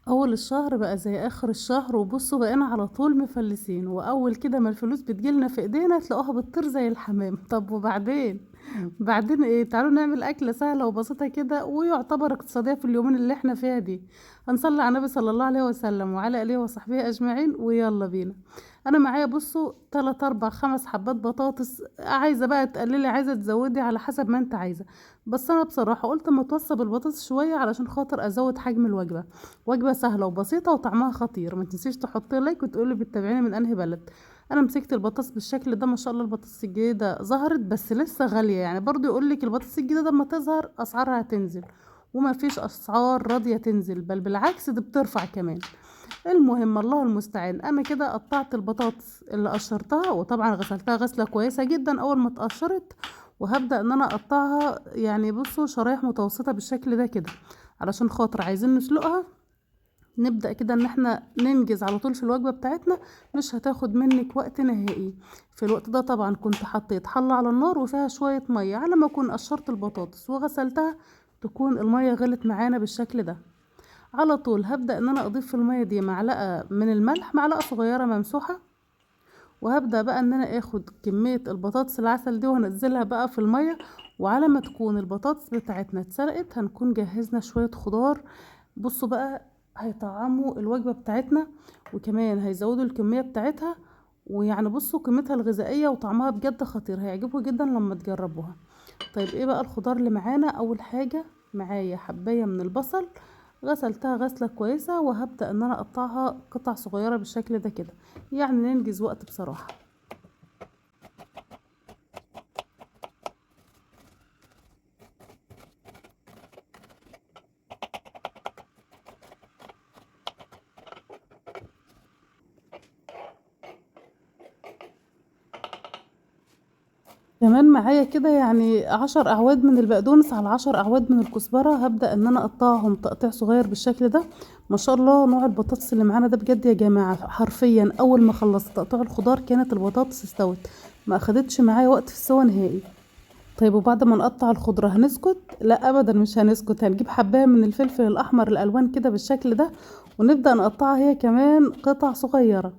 اول الشهر بقى زي اخر الشهر، وبصوا بقينا على طول مفلسين، واول كده ما الفلوس بتجيلنا في ايدينا تلاقوها بتطير زي الحمام. طب وبعدين؟ بعدين ايه؟ تعالوا نعمل اكله سهله وبسيطه كده ويعتبر اقتصاديه في اليومين اللي احنا فيها دي. هنصلي على النبي صلى الله عليه وسلم وعلى اله وصحبه اجمعين ويلا بينا. انا معايا بصوا 3 4 5 حبات بطاطس، عايزه بقى تقللي عايزه تزودي على حسب ما انت عايزه. بس انا بصراحه قلت اما توصل البطاطس شويه علشان خاطر ازود حجم الوجبه. وجبة سهلة وبسيطة وطعمها خطير. ما تنسيش تحطي لايك وتقولي بتتابعيني من انهي بلد. انا مسكت البطاطس بالشكل ده، ما شاء الله البطاطس الجديدة ظهرت بس لسه غالية، يعني برضو يقولك البطاطس الجديدة لما تظهر اسعارها هتنزل، وما فيش اسعار راضية تنزل، بل بالعكس دي بترفع كمان. المهم الله المستعان. انا كده قطعت البطاطس اللي قشرتها، وطبعا غسلتها غسلة كويسة جدا اول ما اتقشرت. وهبدأ ان انا اقطعها، يعني بصوا شرايح متوسطة بالشكل ده كده، علشان خاطر عايزين نسلقها. نبدأ كده ان احنا ننجز على طول في الوجبة بتاعتنا، مش هتاخد منك وقت نهائي. في الوقت ده طبعا كنت حطيت حلة على النار وفيها شوية مية، على ما اكون قشرت البطاطس وغسلتها تكون المية غلت معانا بالشكل ده. على طول هبدأ ان انا اضيف في المية دي معلقة من الملح، معلقة صغيرة ممسوحة. وهبدأ بقى ان انا اخد كمية البطاطس العسل دي وهنزلها بقى في المية. وعلى ما تكون البطاطس بتاعتنا اتسلقت هنكون جهزنا شوية خضار. بصوا بقى، هيطعموا الوجبة بتاعتنا، وكمان هيزودوا الكمية بتاعتها. ويعني بصوا قيمتها الغذائية وطعمها بجد خطير، هيعجبكم جدا لما تجربوها. طيب ايه بقى الخضار اللي معانا؟ اول حاجة معايا حباية من البصل، غسلتها غسلة كويسة، وهبدأ ان انا اقطعها قطع صغيرة بالشكل ده كده، يعني ننجز وقت بصراحة. كمان معايا كده يعني 10 اعواد من البقدونس على 10 اعواد من الكزبرة، هبدأ ان انا اقطعهم تقطيع صغير بالشكل ده. ما شاء الله نوع البطاطس اللي معانا ده بجد يا جماعة، حرفيا اول ما خلصت تقطيع الخضار كانت البطاطس استوت، ما اخدتش معايا وقت في السوا نهائي. طيب وبعد ما نقطع الخضرة هنسكت؟ لا ابدا مش هنسكت، هنجيب حباية من الفلفل الاحمر الالوان كده بالشكل ده، ونبدأ نقطعها هي كمان قطع صغيرة.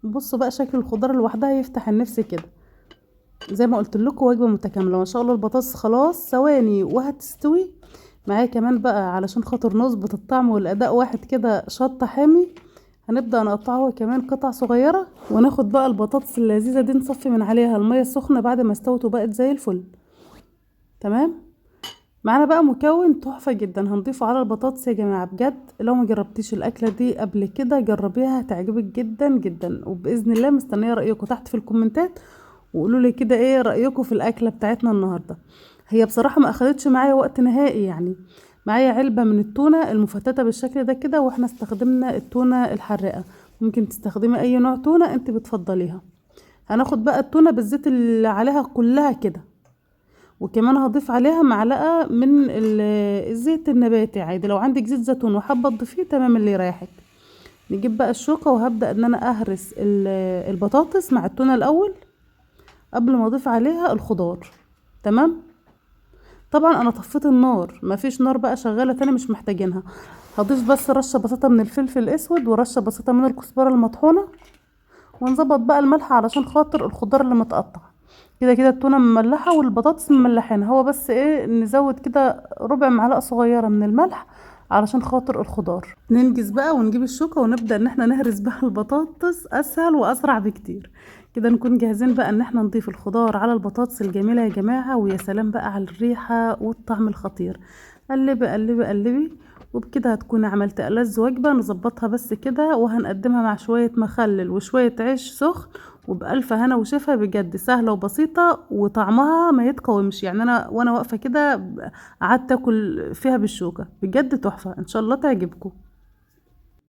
بصوا بقى شكل الخضار لوحدها يفتح النفس كده. زي ما قلت لكم وجبه متكامله، ما شاء الله البطاطس خلاص ثواني وهتستوي. معايا كمان بقى علشان خاطر نظبط الطعم والاداء واحد كده شطه حامي، هنبدا نقطعه هو كمان قطع صغيره، وناخد بقى البطاطس اللذيذه دي نصفي من عليها الميه السخنه بعد ما استوت وبقت زي الفل. تمام. معانا بقى مكون تحفه جدا هنضيفه على البطاطس يا جماعه، بجد لو ما جربتيش الاكله دي قبل كده جربيها هتعجبك جدا جدا، وباذن الله مستنيه رايكم تحت في الكومنتات، وقولوا لي كده ايه رأيكم في الأكلة بتاعتنا النهاردة. هي بصراحة ما أخدتش معايا وقت نهائي يعني. معايا علبة من التونة المفتتة بالشكل ده كده، واحنا استخدمنا التونة الحراقة، ممكن تستخدمي أي نوع تونة انت بتفضليها. هناخد بقى التونة بالزيت اللي عليها كلها كده، وكمان هضيف عليها معلقة من الزيت النباتي عادي، لو عندك زيت زيتون وحابة تضيفيه تمام اللي يريحك. نجيب بقى الشوكة وهبدأ ان انا اهرس البطاطس مع التونة الاول قبل ما اضيف عليها الخضار. تمام. طبعا انا طفيت النار، مفيش نار بقى شغاله تاني مش محتاجينها. هضيف بس رشه بسيطه من الفلفل الاسود ورشه بسيطه من الكزبره المطحونه، ونظبط بقى الملح علشان خاطر الخضار اللي متقطع. كده كده التونه مملحه والبطاطس مملحينها، هو بس ايه نزود كده ربع معلقه صغيره من الملح علشان خاطر الخضار. ننجز بقى ونجيب الشوكة ونبدأ ان احنا نهرس بقى البطاطس، اسهل واسرع بكتير. كده نكون جاهزين بقى ان احنا نضيف الخضار على البطاطس الجميلة يا جماعة، ويا سلام بقى على الريحة والطعم الخطير. قلبي قلبي قلبي، وبكده هتكون عملت ألذ وجبة. نظبطها بس كده وهنقدمها مع شوية مخلل وشوية عيش سخن، وبألف هنا وشفا، بجد سهلة وبسيطة وطعمها ما يتقاومش. يعني انا وانا واقفة كده قعدت اكل فيها بالشوكة، بجد تحفة، ان شاء الله تعجبكم.